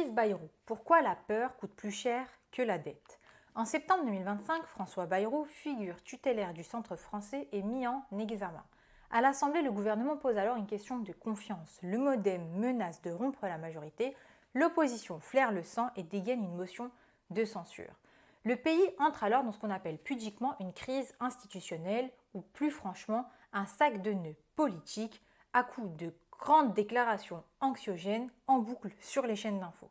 crise Bayrou. Pourquoi la peur coûte plus cher que la dette? En septembre 2025, François Bayrou, figure tutélaire du Centre français, est mis en examen. À l'Assemblée, le gouvernement pose alors une question de confiance. Le MoDem menace de rompre la majorité, l'opposition flaire le sang et dégaine une motion de censure. Le pays entre alors dans ce qu'on appelle pudiquement une crise institutionnelle ou plus franchement un sac de nœuds politiques à coups de grandes déclarations anxiogènes en boucle sur les chaînes d'infos.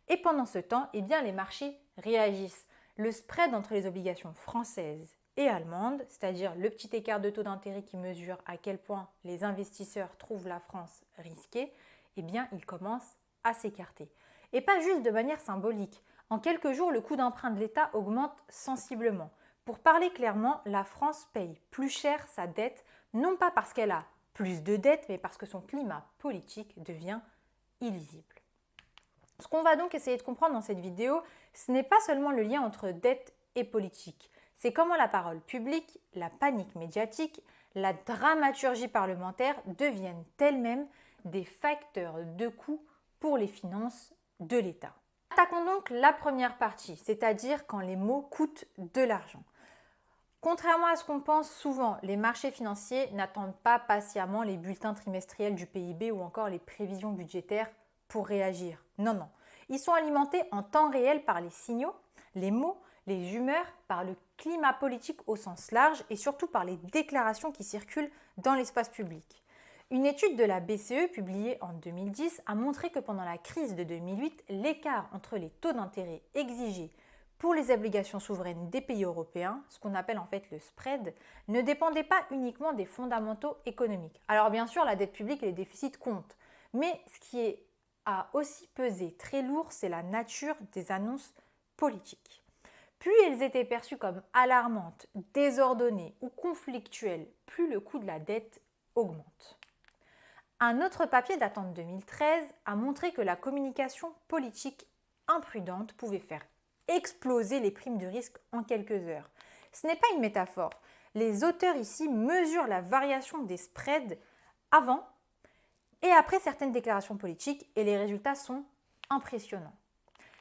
Et pendant ce temps, les marchés réagissent. Le spread entre les obligations françaises et allemandes, c'est-à-dire le petit écart de taux d'intérêt qui mesure à quel point les investisseurs trouvent la France risquée, il commence à s'écarter. Et pas juste de manière symbolique. En quelques jours, le coût d'emprunt de l'État augmente sensiblement. Pour parler clairement, la France paye plus cher sa dette, non pas parce qu'elle a plus de dettes, mais parce que son climat politique devient illisible. Ce qu'on va donc essayer de comprendre dans cette vidéo, ce n'est pas seulement le lien entre dette et politique, c'est comment la parole publique, la panique médiatique, la dramaturgie parlementaire deviennent elles-mêmes des facteurs de coût pour les finances de l'État. Attaquons donc la première partie, c'est-à-dire quand les mots coûtent de l'argent. Contrairement à ce qu'on pense souvent, les marchés financiers n'attendent pas patiemment les bulletins trimestriels du PIB ou encore les prévisions budgétaires pour réagir. Non. Ils sont alimentés en temps réel par les signaux, les mots, les humeurs, par le climat politique au sens large et surtout par les déclarations qui circulent dans l'espace public. Une étude de la BCE publiée en 2010 a montré que pendant la crise de 2008, l'écart entre les taux d'intérêt exigés pour les obligations souveraines des pays européens, ce qu'on appelle en fait le spread, ne dépendait pas uniquement des fondamentaux économiques. Alors bien sûr, la dette publique et les déficits comptent, mais ce qui a aussi pesé très lourd, c'est la nature des annonces politiques. Plus elles étaient perçues comme alarmantes, désordonnées ou conflictuelles, plus le coût de la dette augmente. Un autre papier datant de 2013 a montré que la communication politique imprudente pouvait faire exploser les primes de risque en quelques heures. Ce n'est pas une métaphore. Les auteurs ici mesurent la variation des spreads avant et après certaines déclarations politiques et les résultats sont impressionnants.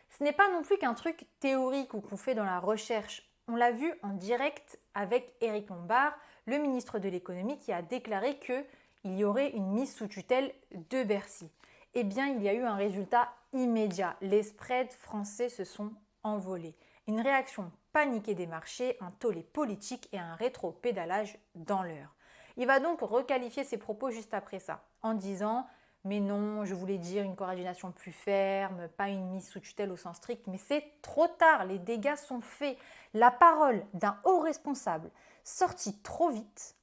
Ce n'est pas non plus qu'un truc théorique ou qu'on fait dans la recherche. On l'a vu en direct avec Éric Lombard, le ministre de l'économie, qui a déclaré qu'il y aurait une mise sous tutelle de Bercy. Il y a eu un résultat immédiat. Les spreads français se sont envolés. Une réaction paniquée des marchés, un tollé politique et un rétro-pédalage dans l'heure. Il va donc requalifier ses propos juste après ça, en disant « Mais non, je voulais dire une coordination plus ferme, pas une mise sous tutelle au sens strict, mais c'est trop tard, les dégâts sont faits. La parole d'un haut responsable sortie trop vite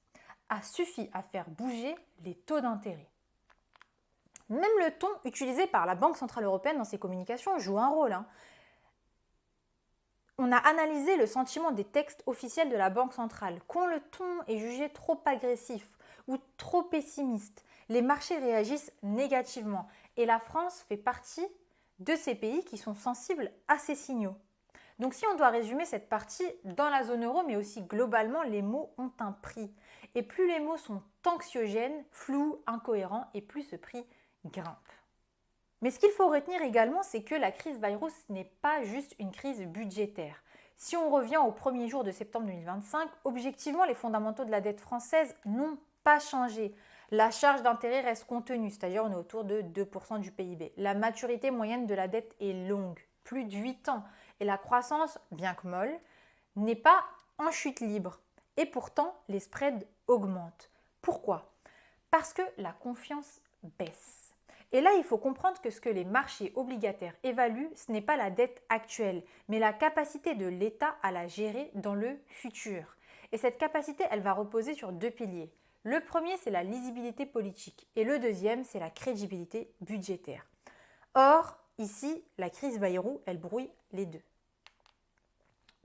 a suffi à faire bouger les taux d'intérêt. » Même le ton utilisé par la Banque Centrale Européenne dans ses communications joue un rôle. On a analysé le sentiment des textes officiels de la Banque centrale. Quand le ton est jugé trop agressif ou trop pessimiste, les marchés réagissent négativement. Et la France fait partie de ces pays qui sont sensibles à ces signaux. Donc si on doit résumer cette partie, dans la zone euro, mais aussi globalement, les mots ont un prix. Et plus les mots sont anxiogènes, flous, incohérents, et plus ce prix grimpe. Mais ce qu'il faut retenir également, c'est que la crise Bayrou n'est pas juste une crise budgétaire. Si on revient au premier jour de septembre 2025, objectivement, les fondamentaux de la dette française n'ont pas changé. La charge d'intérêt reste contenue, c'est-à-dire on est autour de 2% du PIB. La maturité moyenne de la dette est longue, plus de 8 ans. Et la croissance, bien que molle, n'est pas en chute libre. Et pourtant, les spreads augmentent. Pourquoi? Parce que la confiance baisse. Et là, il faut comprendre que ce que les marchés obligataires évaluent, ce n'est pas la dette actuelle, mais la capacité de l'État à la gérer dans le futur. Et cette capacité, elle va reposer sur deux piliers. Le premier, c'est la lisibilité politique et le deuxième, c'est la crédibilité budgétaire. Or, ici, la crise Bayrou, elle brouille les deux.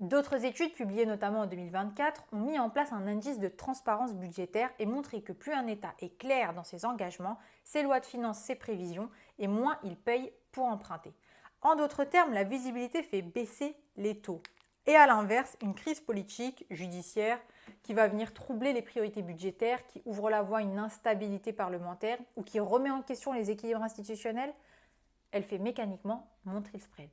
D'autres études, publiées notamment en 2024, ont mis en place un indice de transparence budgétaire et montré que plus un État est clair dans ses engagements, ses lois de finances, ses prévisions, et moins il paye pour emprunter. En d'autres termes, la visibilité fait baisser les taux. Et à l'inverse, une crise politique, judiciaire, qui va venir troubler les priorités budgétaires, qui ouvre la voie à une instabilité parlementaire ou qui remet en question les équilibres institutionnels, elle fait mécaniquement monter le spread.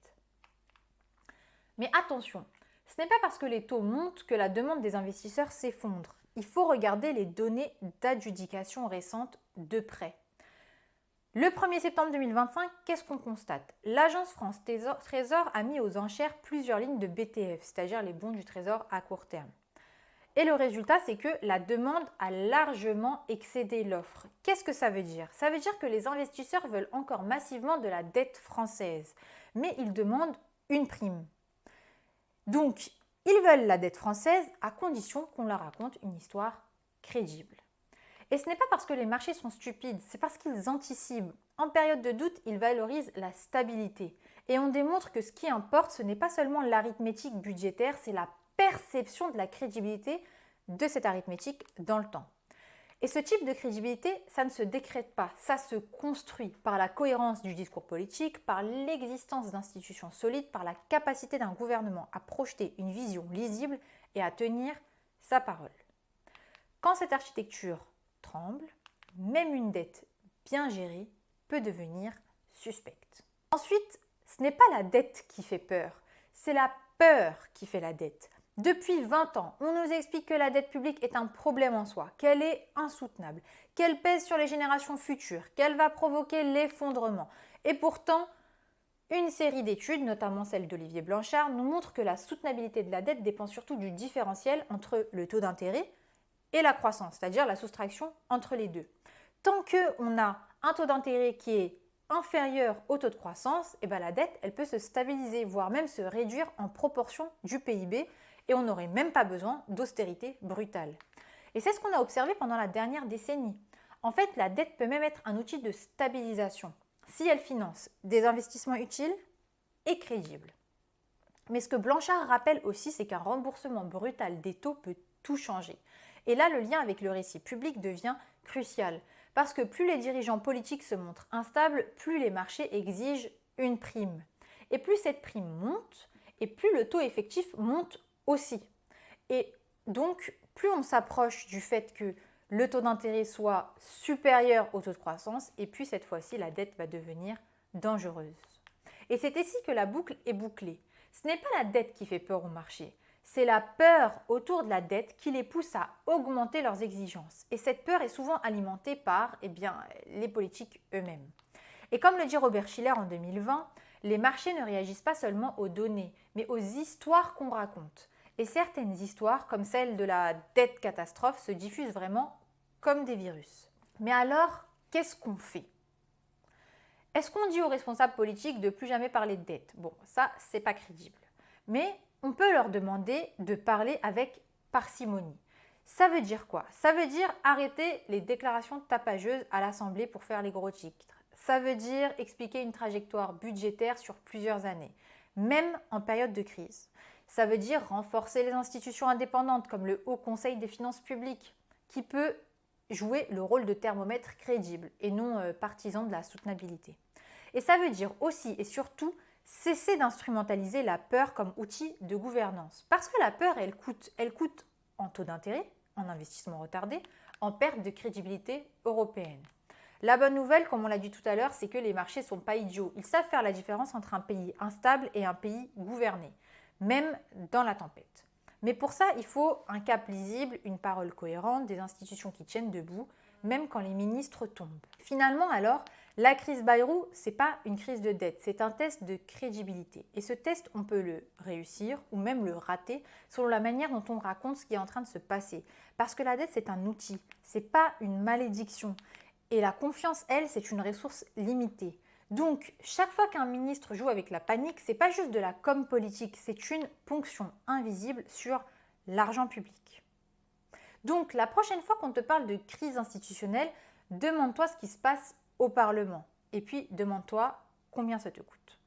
Mais attention, ce n'est pas parce que les taux montent que la demande des investisseurs s'effondre. Il faut regarder les données d'adjudication récentes de près. Le 1er septembre 2025, qu'est-ce qu'on constate? L'agence France Trésor a mis aux enchères plusieurs lignes de BTF, c'est-à-dire les bons du Trésor à court terme. Et le résultat, c'est que la demande a largement excédé l'offre. Qu'est-ce que ça veut dire? Ça veut dire que les investisseurs veulent encore massivement de la dette française, mais ils demandent une prime. Donc, ils veulent la dette française à condition qu'on leur raconte une histoire crédible. Et ce n'est pas parce que les marchés sont stupides, c'est parce qu'ils anticipent. En période de doute, ils valorisent la stabilité. Et on démontre que ce qui importe, ce n'est pas seulement l'arithmétique budgétaire, c'est la perception de la crédibilité de cette arithmétique dans le temps. Et ce type de crédibilité, ça ne se décrète pas, ça se construit par la cohérence du discours politique, par l'existence d'institutions solides, par la capacité d'un gouvernement à projeter une vision lisible et à tenir sa parole. Quand cette architecture tremble, même une dette bien gérée peut devenir suspecte. Ensuite, ce n'est pas la dette qui fait peur, c'est la peur qui fait la dette. Depuis 20 ans, on nous explique que la dette publique est un problème en soi, qu'elle est insoutenable, qu'elle pèse sur les générations futures, qu'elle va provoquer l'effondrement. Et pourtant, une série d'études, notamment celle d'Olivier Blanchard, nous montre que la soutenabilité de la dette dépend surtout du différentiel entre le taux d'intérêt et la croissance, c'est-à-dire la soustraction entre les deux. Tant qu'on a un taux d'intérêt qui est inférieur au taux de croissance, la dette, elle peut se stabiliser, voire même se réduire en proportion du PIB, et on n'aurait même pas besoin d'austérité brutale. Et c'est ce qu'on a observé pendant la dernière décennie. En fait, la dette peut même être un outil de stabilisation, si elle finance des investissements utiles et crédibles. Mais ce que Blanchard rappelle aussi, c'est qu'un remboursement brutal des taux peut tout changer. Et là, le lien avec le récit public devient crucial, parce que plus les dirigeants politiques se montrent instables, plus les marchés exigent une prime. Et plus cette prime monte, et plus le taux effectif monte aussi. Et donc, plus on s'approche du fait que le taux d'intérêt soit supérieur au taux de croissance, et puis cette fois-ci, la dette va devenir dangereuse. Et c'est ici que la boucle est bouclée. Ce n'est pas la dette qui fait peur au marché, c'est la peur autour de la dette qui les pousse à augmenter leurs exigences. Et cette peur est souvent alimentée par les politiques eux-mêmes. Et comme le dit Robert Shiller en 2020, les marchés ne réagissent pas seulement aux données, mais aux histoires qu'on raconte. Et certaines histoires, comme celle de la dette catastrophe, se diffusent vraiment comme des virus. Mais alors, qu'est-ce qu'on fait? Est-ce qu'on dit aux responsables politiques de plus jamais parler de dette? Bon, ça, c'est pas crédible. Mais on peut leur demander de parler avec parcimonie. Ça veut dire quoi? Ça veut dire arrêter les déclarations tapageuses à l'Assemblée pour faire les gros titres. Ça veut dire expliquer une trajectoire budgétaire sur plusieurs années, même en période de crise. Ça veut dire renforcer les institutions indépendantes comme le Haut Conseil des finances publiques, qui peut jouer le rôle de thermomètre crédible et non partisan de la soutenabilité. Et ça veut dire aussi et surtout cesser d'instrumentaliser la peur comme outil de gouvernance. Parce que la peur, elle coûte en taux d'intérêt, en investissement retardé, en perte de crédibilité européenne. La bonne nouvelle, comme on l'a dit tout à l'heure, c'est que les marchés ne sont pas idiots. Ils savent faire la différence entre un pays instable et un pays gouverné, même dans la tempête. Mais pour ça, il faut un cap lisible, une parole cohérente, des institutions qui tiennent debout, même quand les ministres tombent. Finalement, alors, la crise Bayrou, ce n'est pas une crise de dette, c'est un test de crédibilité. Et ce test, on peut le réussir ou même le rater selon la manière dont on raconte ce qui est en train de se passer. Parce que la dette, c'est un outil, ce n'est pas une malédiction. Et la confiance, elle, c'est une ressource limitée. Donc, chaque fois qu'un ministre joue avec la panique, ce n'est pas juste de la com politique, c'est une ponction invisible sur l'argent public. Donc, la prochaine fois qu'on te parle de crise institutionnelle, demande-toi ce qui se passe au Parlement. Et puis, demande-toi combien ça te coûte.